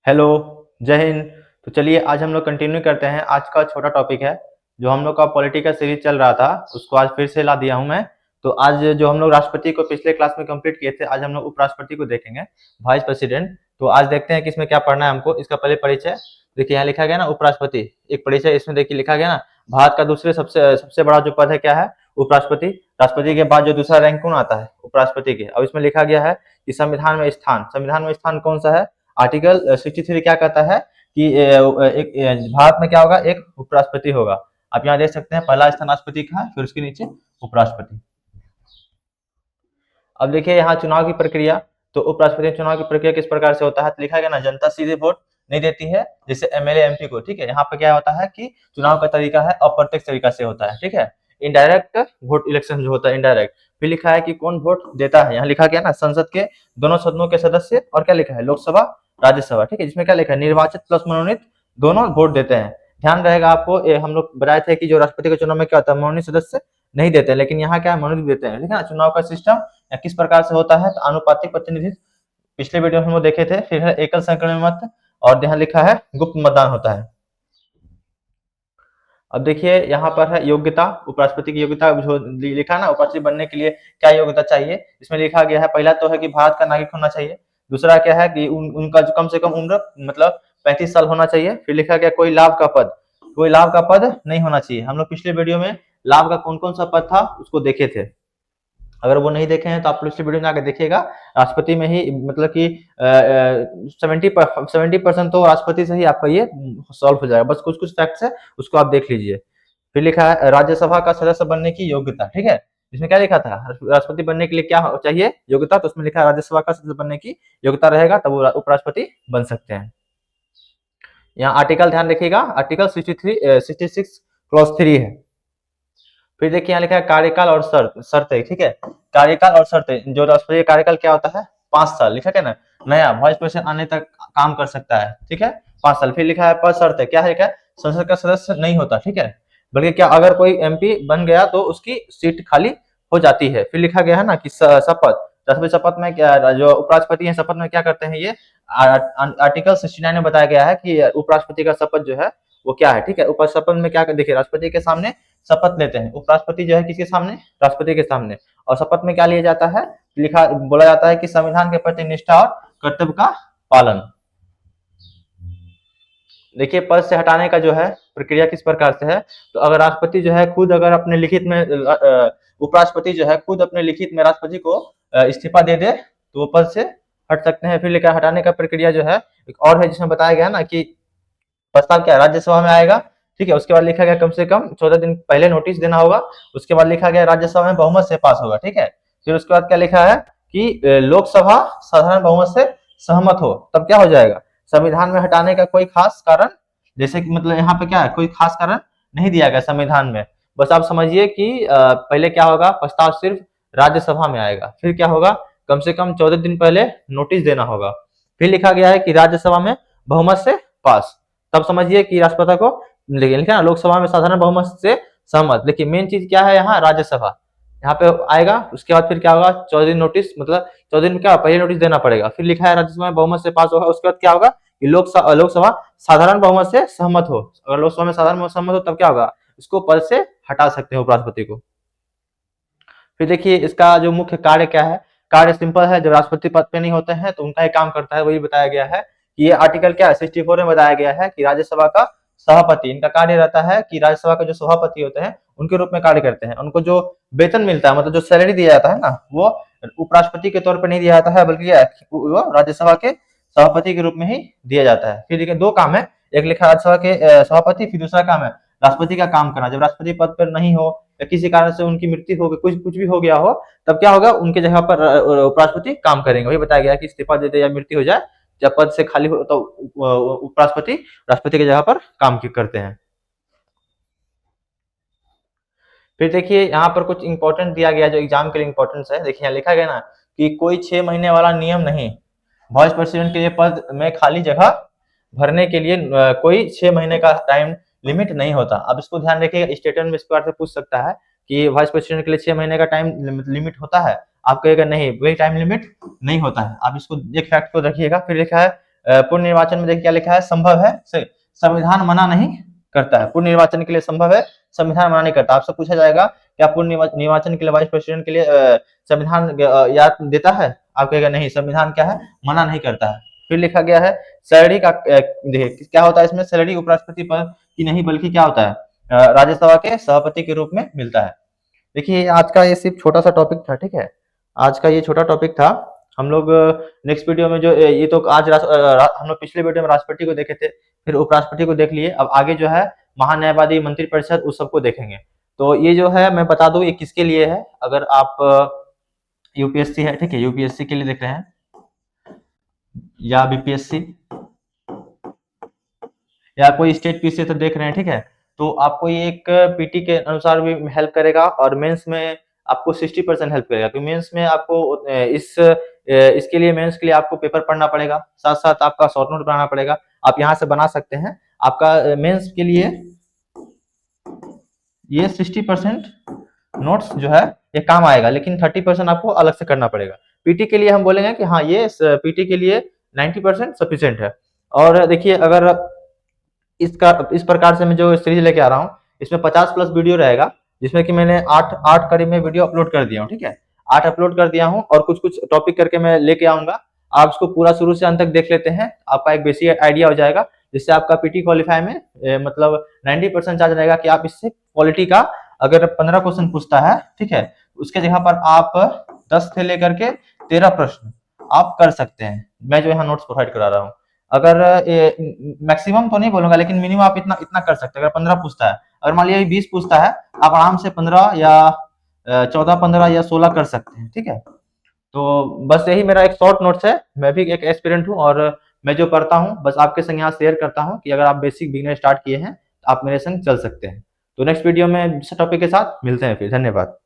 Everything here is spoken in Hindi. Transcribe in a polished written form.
हेलो, जय हिंद। तो चलिए आज हम लोग कंटिन्यू करते हैं। आज का छोटा टॉपिक है, जो हम लोग का पॉलिटिकल सीरीज चल रहा था, उसको आज फिर से ला दिया हूँ मैं। तो आज जो हम लोग राष्ट्रपति को पिछले क्लास में कंप्लीट किए थे, आज हम लोग उपराष्ट्रपति को देखेंगे, वाइस प्रेसिडेंट। तो आज देखते हैं कि इसमें क्या पढ़ना है हमको। इसका पहले परिचय देखिए, यहाँ लिखा गया ना उपराष्ट्रपति। एक परिचय इसमें देखिए लिखा गया ना, भारत का दूसरे सबसे सबसे बड़ा जो पद है क्या है? उपराष्ट्रपति। राष्ट्रपति के बाद जो दूसरा रैंक कौन आता है? उपराष्ट्रपति के। अब इसमें लिखा गया है कि संविधान में स्थान कौन सा है? आर्टिकल 63 क्या कहता है कि भारत में क्या होगा? एक उपराष्ट्रपति होगा। आप यहाँ देख सकते हैं, पहला स्थान राष्ट्रपति का है, फिर उसके नीचे उपराष्ट्रपति। अब देखिए यहाँ चुनाव की प्रक्रिया। तो उपराष्ट्रपति चुनाव की प्रक्रिया किस प्रकार से होता है? तो लिखा गया ना, जनता सीधे वोट नहीं देती है जैसे एमएलए एमपी को। ठीक है, यहाँ पे क्या होता है कि चुनाव का तरीका है अप्रत्यक्ष तरीका से होता है। ठीक है, इनडायरेक्ट वोट इलेक्शन जो होता है, इनडायरेक्ट। फिर लिखा है कि कौन वोट देता है, यहाँ लिखा गया ना, संसद के दोनों सदनों के सदस्य, और क्या लिखा है, लोकसभा राज्यसभा। ठीक है, जिसमें क्या लिखा है, निर्वाचित प्लस मनोनीत दोनों वोट देते हैं। ध्यान रहेगा आपको, हम लोग बताए थे कि जो राष्ट्रपति के चुनाव में क्या होता है, मनोनीत सदस्य नहीं देते, लेकिन यहाँ क्या है, मनोनीत देते हैं। ठीक है ना, चुनाव का सिस्टम किस प्रकार से होता है? तो आनुपातिक प्रतिनिधित्व पिछले वीडियो में हम लोग देखे थे। फिर है एकल संक्रमण मत, और यहाँ लिखा है गुप्त मतदान होता है। अब देखिए यहाँ पर है योग्यता, उपराष्ट्रपति की योग्यता जो लिखा है ना, उपराष्ट्रपति बनने के लिए क्या योग्यता चाहिए, इसमें लिखा गया है। पहला तो है कि भारत का नागरिक होना चाहिए। दूसरा क्या है कि उनका जो कम से कम उम्र मतलब 35 साल होना चाहिए। फिर लिखा गया कोई लाभ का पद, कोई लाभ का पद नहीं होना चाहिए। हम लोग पिछले वीडियो में लाभ का कौन कौन सा पद था उसको देखे थे। अगर वो नहीं देखे हैं तो आप पिछले वीडियो में आकर देखिएगा। राष्ट्रपति में ही मतलब कि 70% तो राष्ट्रपति से ही आपका ये सॉल्व हो जाएगा। बस कुछ कुछ फैक्ट्स है, उसको आप देख लीजिए। फिर लिखा है राज्यसभा का सदस्य बनने की योग्यता। ठीक है, इसमें क्या लिखा था, राष्ट्रपति बनने के लिए क्या चाहिए योग्यता, तो उसमें लिखा है राज्यसभा का सदस्य बनने की योग्यता रहेगा तब वो उपराष्ट्रपति बन सकते हैं। यहाँ आर्टिकल ध्यान रखिएगा, आर्टिकल 66 क्लॉज 3 है। फिर देखिए यहाँ लिखा है कार्यकाल और शर्तें। ठीक है, कार्यकाल और शर्तें। जो राष्ट्रपति का कार्यकाल क्या होता है? 5 साल। लिखा है ना, नया वाइस प्रेसिडेंट आने तक काम कर सकता है। ठीक है, 5 साल। फिर लिखा है पद शर्तें, क्या है, लिखा है संसद का सदस्य नहीं होता। ठीक है, बल्कि क्या, अगर कोई एमपी बन गया तो उसकी सीट खाली हो जाती है। फिर लिखा गया है ना कि शपथ, राष्ट्रपति शपथ में क्या, जो उपराष्ट्रपति है शपथ में क्या करते हैं, ये आर्टिकल 69 में बताया गया है कि उपराष्ट्रपति का शपथ जो है वो क्या है। ठीक है, उप शपथ में क्या देखिए, राष्ट्रपति के सामने शपथ लेते हैं। उपराष्ट्रपति जो है किसके सामने? राष्ट्रपति के सामने। और शपथ में क्या लिया जाता है? लिखा बोला जाता है कि संविधान के प्रति निष्ठा और कर्तव्य का पालन। देखिए पद से हटाने का जो है प्रक्रिया किस प्रकार से है। तो अगर राष्ट्रपति जो है खुद अगर अपने लिखित में उपराष्ट्रपति जो है खुद अपने लिखित में राष्ट्रपति को इस्तीफा दे दे तो वो पद से हट सकते हैं। फिर लिखा हटाने का प्रक्रिया जो है एक और है, जिसमें बताया गया ना कि प्रस्ताव क्या राज्यसभा में आएगा। ठीक है, उसके बाद लिखा गया कम से कम 14 दिन पहले नोटिस देना होगा। उसके बाद लिखा गया राज्यसभा में बहुमत से पास होगा। ठीक है, फिर उसके बाद क्या लिखा है कि लोकसभा साधारण बहुमत से सहमत हो, तब क्या हो जाएगा, संविधान में हटाने का कोई खास कारण, जैसे कि मतलब यहाँ पे क्या है, कोई खास कारण नहीं दिया गया संविधान में। बस आप समझिए कि पहले क्या होगा, प्रस्ताव सिर्फ राज्यसभा में आएगा। फिर क्या होगा, कम से कम 14 दिन पहले नोटिस देना होगा। फिर लिखा गया है कि राज्यसभा में बहुमत से पास, तब समझिए कि राष्ट्रपति को लिखा ना लोकसभा में साधारण बहुमत से सहमत। देखिए मेन चीज क्या है यहाँ, राज्यसभा यहाँ पे आएगा। उसके बाद फिर क्या होगा, 14 दिन नोटिस, मतलब 14 दिन क्या पहले नोटिस देना पड़ेगा। फिर लिखा है राज्यसभा में बहुमत से पास होगा। उसके बाद क्या होगा कि लोकसभा साधारण बहुमत से सहमत हो। अगर लोकसभा में साधारण बहुमत सहमत हो तब क्या होगा, इसको पद से हटा सकते हैं उपराष्ट्रपति को। फिर देखिए इसका जो मुख्य कार्य क्या है, कार्य सिंपल है। जब राष्ट्रपति पद पे नहीं होते हैं तो उनका ही काम करता है, वही बताया गया है। ये आर्टिकल क्या है, 64 में बताया गया है कि राज्यसभा का सभापति, इनका कार्य रहता है कि राज्यसभा के जो सभापति होते हैं उनके रूप में कार्य करते हैं। उनको जो वेतन मिलता है, मतलब जो सैलरी दिया जाता है ना, वो उपराष्ट्रपति के तौर पर नहीं दिया जाता है, बल्कि वो राज्यसभा के सभापति के रूप में ही दिया जाता है। फिर देखिए 2 काम है, एक लिखा राज्यसभा के सभापति, फिर दूसरा काम है राष्ट्रपति का काम करना। जब राष्ट्रपति पद पर नहीं हो या किसी कारण से उनकी मृत्यु हो गई, कुछ भी हो गया हो, तब क्या होगा, उनके जगह पर उपराष्ट्रपति काम करेंगे। वही बताया गया कि इस्तीफा दे दे या मृत्यु हो जाए, जब पद से खाली हो तो उपराष्ट्रपति राष्ट्रपति की जगह पर काम करते हैं। फिर देखिए यहाँ पर कुछ इंपॉर्टेंट दिया गया जो एग्जाम के लिए इंपॉर्टेंट है। देखिए यहाँ लिखा गया ना कि कोई 6 महीने वाला नियम नहीं, वाइस प्रेसिडेंट के लिए पद में खाली जगह भरने के लिए कोई 6 महीने का टाइम लिमिट नहीं होता। अब इसको ध्यान रखिएगा, स्टेटमेंट में इस बार से पूछ सकता है कि वाइस प्रेसिडेंट के लिए 6 महीने का टाइम लिमिट होता है। आप कहेगा नहीं, वही टाइम लिमिट नहीं होता है। आप इसको एक फैक्ट को रखिएगा। फिर लिखा है पूर्ण निर्वाचन में देखिए क्या लिखा है, संभव है, संविधान मना नहीं करता है। पूर्ण निर्वाचन के लिए संभव है, संविधान मना नहीं करता। आपसे पूछा जाएगा क्या पूर्ण निर्वाचन के लिए वाइस प्रेसिडेंट के लिए संविधान याद देता है? आप कहेगा नहीं, संविधान क्या है, मना नहीं करता है। फिर लिखा गया है सैलरी का, देखिए क्या होता है इसमें, सैलरी उपराष्ट्रपति पद की नहीं बल्कि क्या होता है, राज्यसभा के सभापति के रूप में मिलता है। देखिए आज का ये सिर्फ छोटा सा टॉपिक था, ठीक है, आज का ये छोटा टॉपिक था। हम लोग नेक्स्ट वीडियो में जो ये तो आज हम लोग पिछले वीडियो में राष्ट्रपति को देखे थे, फिर उपराष्ट्रपति को देख लिए, अब आगे जो है महान्यायवादी मंत्रिपरिषद उस सबको देखेंगे। तो ये जो है मैं बता दूं ये किसके लिए है, अगर आप यूपीएससी है, ठीक है, यूपीएससी के लिए देख रहे हैं या बीपीएससी या कोई स्टेट पीसी तो देख रहे हैं, ठीक है, तो आपको ये एक पीटी के अनुसार भी हेल्प करेगा और मेंस में आपको 60% हेल्प करेगा, क्योंकि मेंस में आपको इसके लिए मेंस के लिए आपको पेपर पढ़ना पड़ेगा, साथ साथ आपका शॉर्ट नोट बनाना पड़ेगा। आप यहाँ से बना सकते हैं, आपका मेंस के लिए ये 60% नोट्स जो है ये काम आएगा, लेकिन 30% आपको अलग से करना पड़ेगा। पीटी के लिए हम बोलेंगे कि हाँ ये पीटी के लिए 90% सफिशिएंट है। और देखिए अगर इस प्रकार से मैं जो सीरीज लेके आ रहा हूँ, इसमें 50+ वीडियो रहेगा, जिसमें कि मैंने 8 करीब में वीडियो अपलोड कर दिया हूँ, ठीक है, 8 अपलोड कर दिया हूँ और कुछ कुछ टॉपिक करके मैं लेके आऊंगा। आप इसको पूरा शुरू से अंत तक देख लेते हैं, आपका एक बेसिक आइडिया हो जाएगा, जिससे आपका पीटी क्वालिफाई में मतलब 90% चांस रहेगा कि आप इससे क्वालिटी का अगर 15 क्वेश्चन पूछता है, ठीक है, उसके जगह पर आप 10 से लेकर के 13 प्रश्न आप कर सकते हैं। मैं जो यहाँ नोट्स प्रोवाइड करा रहा हूँ, अगर मैक्सिमम तो नहीं बोलूंगा, लेकिन मिनिमम आप इतना इतना कर सकते हैं। अगर 15 पूछता है, अगर मान लिया 20 पूछता है, आप आराम से 15 या 14, 15 या 16 कर सकते हैं, ठीक है। तो बस यही मेरा एक शॉर्ट नोट्स है, मैं भी एक एस्पिरेंट हूँ और मैं जो पढ़ता हूँ बस आपके संग यहाँ शेयर करता हूँ कि अगर आप बेसिक बिगिनर स्टार्ट किए हैं तो आप मेरे संग चल सकते हैं। तो नेक्स्ट वीडियो में दूसरे टॉपिक के साथ मिलते हैं फिर, धन्यवाद।